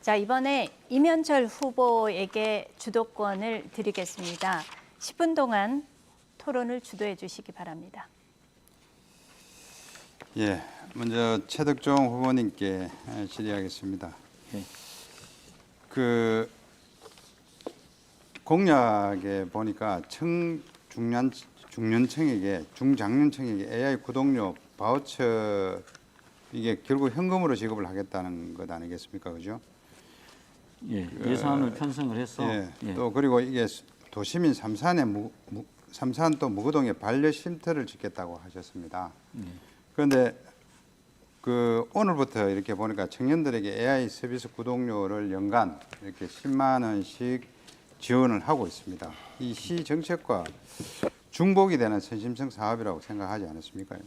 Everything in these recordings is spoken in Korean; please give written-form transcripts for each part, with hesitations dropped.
자, 이번에 이면철 후보에게 주도권을 드리겠습니다. 10분 동안 토론을 주도해 주시기 바랍니다. 예, 먼저 최덕종 후보님께 질의하겠습니다. 네. 그 공약에 보니까 중장년층에게 AI 구독료 바우처 이게 결국 현금으로 지급을 하겠다는 것 아니겠습니까, 그죠? 예, 예산을 편성을 해서 예, 또 그리고 이게 도시민 3사안 또 무구동에 반려 쉼터를 짓겠다고 하셨습니다. 그런데 그 오늘부터 이렇게 보니까 청년들에게 AI 서비스 구독료를 연간 이렇게 10만 원씩 지원을 하고 있습니다. 이 시 정책과 중복이 되는 선심성 사업이라고 생각하지 않으십니까?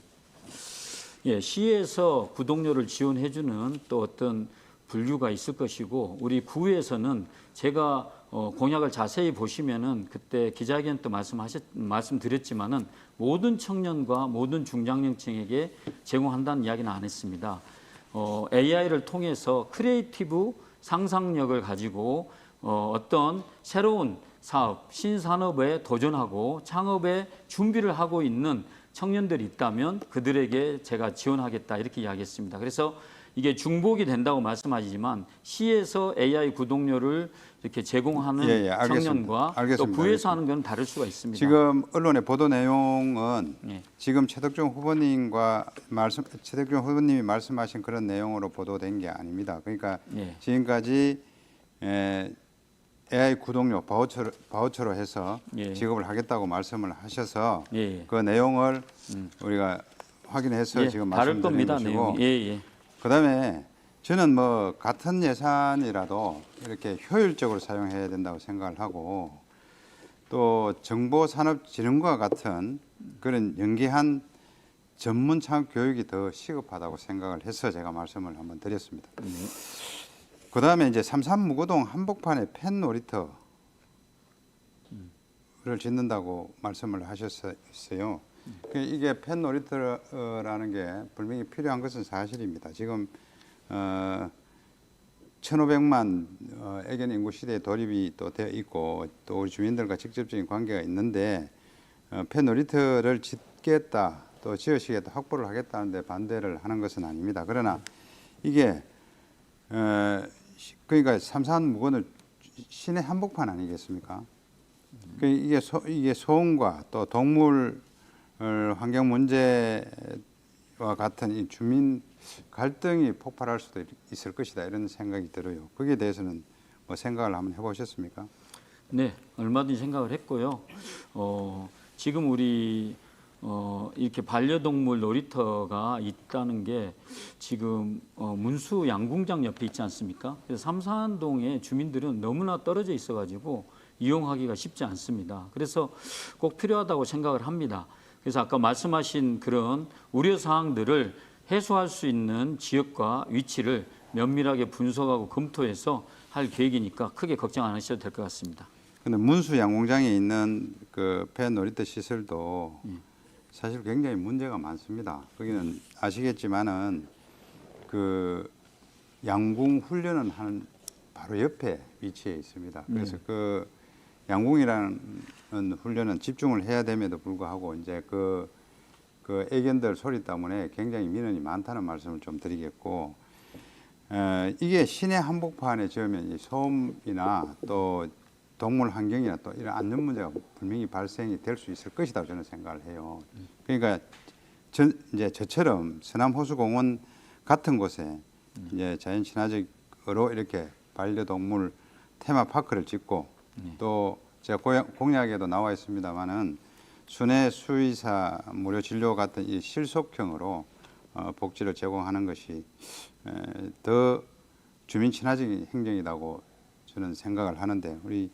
예, 시에서 구독료를 지원해주는 또 어떤 분류가 있을 것이고 우리 구에서는 제가 공약을 자세히 보시면은 그때 기자회견 때 말씀드렸지만은 모든 청년과 모든 중장년층에게 제공한다는 이야기는 안 했습니다. AI를 통해서 크리에이티브 상상력을 가지고 어떤 새로운 사업, 신산업에 도전하고 창업에 준비를 하고 있는 청년들이 있다면 그들에게 제가 지원하겠다 이렇게 이야기했습니다. 그래서 이게 중복이 된다고 말씀하시지만 시에서 AI 구독료를 이렇게 제공하는 청년과 또 구에서 하는 건 다를 수가 있습니다. 지금 언론의 보도 내용은 예. 지금 최덕종 후보님이 말씀하신 그런 내용으로 보도된 게 아닙니다. 그러니까 예. 지금까지 AI 구독료 바우처로 해서 예. 지급을 하겠다고 말씀을 하셔서 예. 그 내용을 우리가 확인해서 예, 지금 다를 말씀드린 겁니다. 것이고 내용이. 예. 그다음에 저는 뭐 같은 예산이라도 이렇게 효율적으로 사용해야 된다고 생각을 하고 또 정보산업진흥과 같은 그런 연계한 전문 창업 교육이 더 시급하다고 생각을 해서 제가 말씀을 한번 드렸습니다. 그다음에 이제 삼산무구동 한복판에 펜 놀이터를 짓는다고 말씀을 하셨어요. 이게 펜 놀이터라는 게 분명히 필요한 것은 사실입니다. 지금 1,500만 애견 인구 시대에 돌입이 또 되어 있고 또 우리 주민들과 직접적인 관계가 있는데 펜 놀이터를 짓겠다 또 지어시겠다 확보를 하겠다는데 반대를 하는 것은 아닙니다. 그러나 이게 그러니까 삼산무건을 시내 한복판 아니겠습니까? 이게 소음과 또 동물 환경 문제와 같은 이 주민 갈등이 폭발할 수도 있을 것이다 이런 생각이 들어요. 거기에 대해서는 뭐 생각을 한번 해보셨습니까? 네, 얼마든지 생각을 했고요. 지금 우리 이렇게 반려동물 놀이터가 있다는 게 지금 문수 양궁장 옆에 있지 않습니까? 그래서 삼산동의 주민들은 너무나 떨어져 있어가지고 이용하기가 쉽지 않습니다. 그래서 꼭 필요하다고 생각을 합니다. 그래서 아까 말씀하신 그런 우려 사항들을 해소할 수 있는 지역과 위치를 면밀하게 분석하고 검토해서 할 계획이니까 크게 걱정 안 하셔도 될 것 같습니다. 근데 문수 양궁장에 있는 그 펜 놀이터 시설도 사실 굉장히 문제가 많습니다. 거기는 아시겠지만은 그 양궁 훈련은 하는 바로 옆에 위치해 있습니다. 그래서 그 양궁이라는 훈련은 집중을 해야 됨에도 불구하고 이제 그 애견들 소리 때문에 굉장히 민원이 많다는 말씀을 좀 드리겠고 이게 시내 한복판에 지으면 이 소음이나 또 동물 환경이나 또 이런 안전 문제가 분명히 발생이 될 수 있을 것이다 저는 생각을 해요. 그러니까 이제 저처럼 서남호수공원 같은 곳에 이제 자연 친화적으로 이렇게 반려동물 테마파크를 짓고 또 제가 공약에도 나와 있습니다만은 순회 수의사 무료 진료 같은 이 실속형으로 복지를 제공하는 것이 더 주민 친화적인 행정이라고 저는 생각을 하는데 우리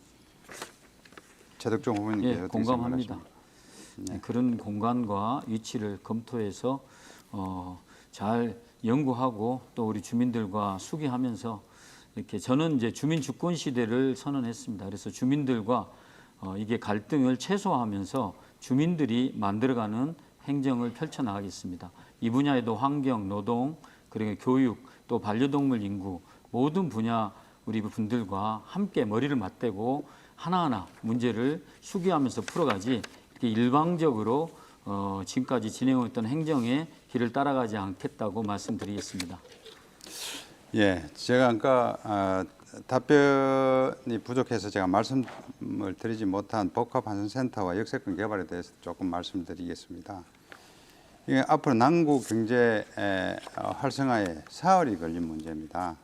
최덕종 후보님께서 예, 어떻게 공감합니다. 네. 그런 공간과 위치를 검토해서 잘 연구하고 또 우리 주민들과 수기하면서 이렇게 저는 이제 주민 주권 시대를 선언했습니다. 그래서 주민들과 이게 갈등을 최소화하면서 주민들이 만들어가는 행정을 펼쳐나가겠습니다. 이 분야에도 환경, 노동, 그리고 교육, 또 반려동물 인구 모든 분야 우리 분들과 함께 머리를 맞대고 하나하나 문제를 수기하면서 풀어가지 이렇게 일방적으로 지금까지 진행했던 행정의 길을 따라가지 않겠다고 말씀드리겠습니다. 예, 제가 아까 답변이 부족해서 제가 말씀을 드리지 못한 복합환승센터와 역세권 개발에 대해서 조금 말씀드리겠습니다. 이게 앞으로 남구 경제 활성화에 사활이 걸린 문제입니다.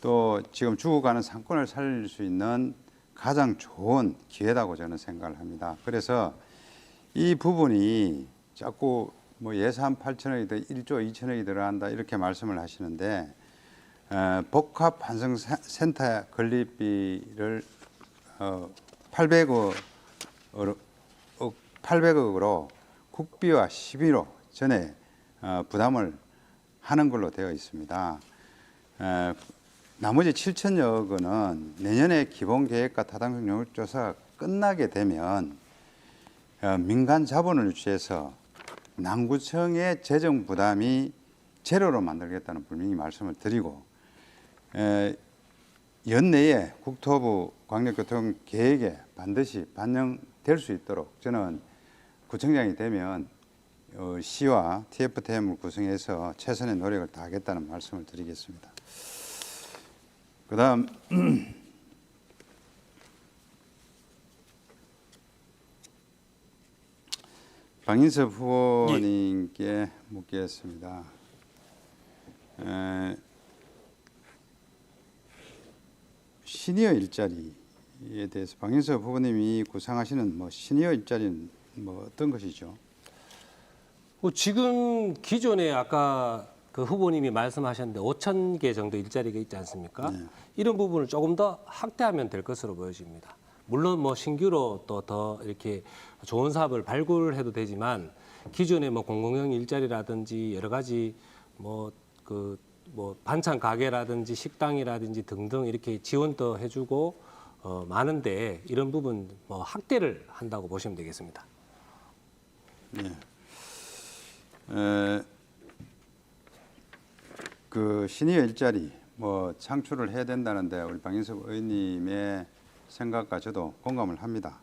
또 지금 죽어가는 상권을 살릴 수 있는 가장 좋은 기회라고 저는 생각을 합니다. 그래서 이 부분이 자꾸 뭐 예산 8천억이 더 1조 2천억이 들어간다 이렇게 말씀을 하시는데 복합환승센터 건립비를 800억으로 국비와 시비로 전에 부담을 하는 걸로 되어 있습니다. 나머지 7천여 원은 내년에 기본계획과 타당성 영역조사가 끝나게 되면 민간 자본을 유치해서 남구청의 재정 부담이 제로로 만들겠다는 분명히 말씀을 드리고 연내에 국토부 광역교통 계획에 반드시 반영될 수 있도록 저는 구청장이 되면 시와 TF팀을 구성해서 최선의 노력을 다하겠다는 말씀을 드리겠습니다. 그다음 박인섭 후보님께 묻겠습니다. 시니어 일자리에 대해서 박인섭 후보님이 구상하시는 뭐 시니어 일자리는 뭐 어떤 것이죠? 지금 기존에 아까 그 후보님이 말씀하셨는데 5천 개 정도 일자리가 있지 않습니까? 네. 이런 부분을 조금 더 확대하면 될 것으로 보여집니다. 물론 뭐 신규로 또 더 이렇게 좋은 사업을 발굴해도 되지만 기존에 뭐 공공형 일자리라든지 여러 가지 뭐 반찬 가게라든지 식당이라든지 등등 이렇게 지원도 해주고 많은데 이런 부분 뭐 확대를 한다고 보시면 되겠습니다. 네. 그 시니어 일자리 뭐 창출을 해야 된다는데 우리 박인섭 의원님의 생각과 저도 공감을 합니다.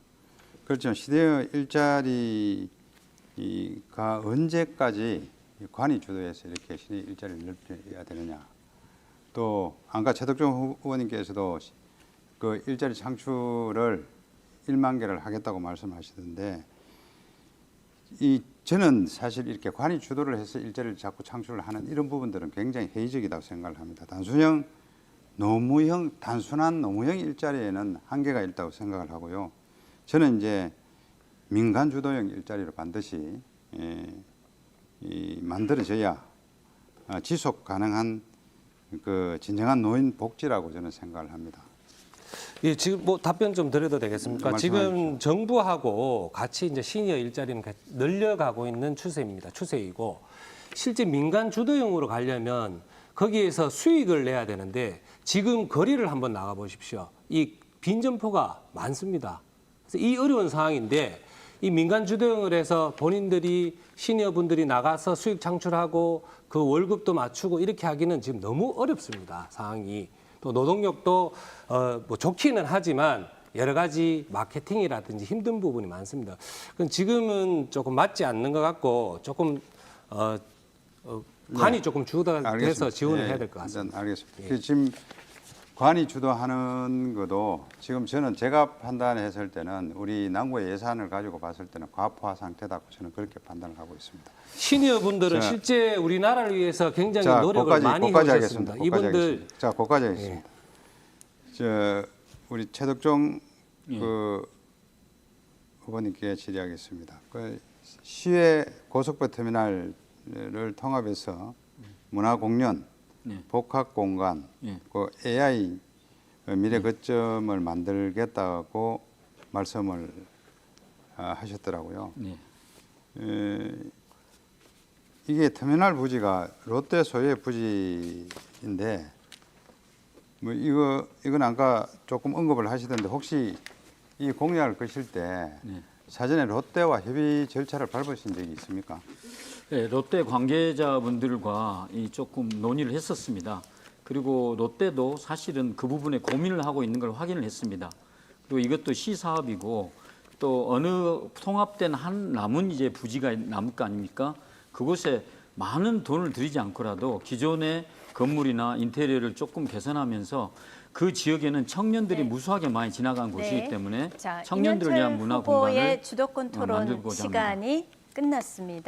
그렇지만 시니어 일자리가 언제까지 관이 주도해서 이렇게 시니어 일자리를 넓혀야 되느냐. 또 아까 최덕종 후보님께서도 그 일자리 창출을 1만 개를 하겠다고 말씀하시던데 저는 사실 이렇게 관이 주도를 해서 일자리를 자꾸 창출을 하는 이런 부분들은 굉장히 회의적이라고 생각을 합니다. 단순한 노무형 일자리에는 한계가 있다고 생각을 하고요. 저는 이제 민간 주도형 일자리로 반드시 만들어져야 지속 가능한 그 진정한 노인 복지라고 저는 생각을 합니다. 예, 지금 뭐 답변 좀 드려도 되겠습니까? 지금 정부하고 같이 이제 시니어 일자리는 늘려가고 있는 추세이고 실제 민간 주도형으로 가려면 거기에서 수익을 내야 되는데 지금 거리를 한번 나가 보십시오. 이 빈점포가 많습니다. 그래서 이 어려운 상황인데 이 민간 주도형을 해서 본인들이 시니어 분들이 나가서 수익 창출하고 그 월급도 맞추고 이렇게 하기는 지금 너무 어렵습니다. 상황이. 또 노동력도 뭐 좋기는 하지만 여러 가지 마케팅이라든지 힘든 부분이 많습니다. 그럼 지금은 조금 맞지 않는 것 같고 조금 관이 조금 주도해서 지원을 해야 될 것 같습니다. 알겠습니다. 예. 지금 관이 주도하는 것도 지금 저는 제가 판단했을 때는 우리 남구의 예산을 가지고 봤을 때는 과포화 상태다고 저는 그렇게 판단을 하고 있습니다. 시니어 분들은 실제 우리나라를 위해서 굉장히 노력을 많이 해오셨습니다. 이분들 거기까지 하겠습니다. 저 우리 최덕종 그 후보님께 질의하겠습니다. 그 시외 고속버스 터미널을 통합해서 문화공연, 복합공간, 그 AI 미래 거점을 만들겠다고 말씀을 하셨더라고요. 이게 터미널 부지가 롯데 소유의 부지인데 뭐 이건 아까 조금 언급을 하시던데 혹시 이 공약을 거실 때 사전에 롯데와 협의 절차를 밟으신 적이 있습니까? 네, 롯데 관계자분들과 조금 논의를 했었습니다. 그리고 롯데도 사실은 그 부분에 고민을 하고 있는 걸 확인을 했습니다. 그리고 이것도 시사업이고 또 어느 통합된 한 남은 이제 부지가 남을 거 아닙니까? 그곳에 많은 돈을 들이지 않고라도 기존의 건물이나 인테리어를 조금 개선하면서 그 지역에는 청년들이 네. 무수하게 많이 지나간 곳이기 네. 때문에 자, 청년들을 위한 이면철 문화 후보의 공간을 주도권 토론 만들고자 합니다. 시간이 끝났습니다.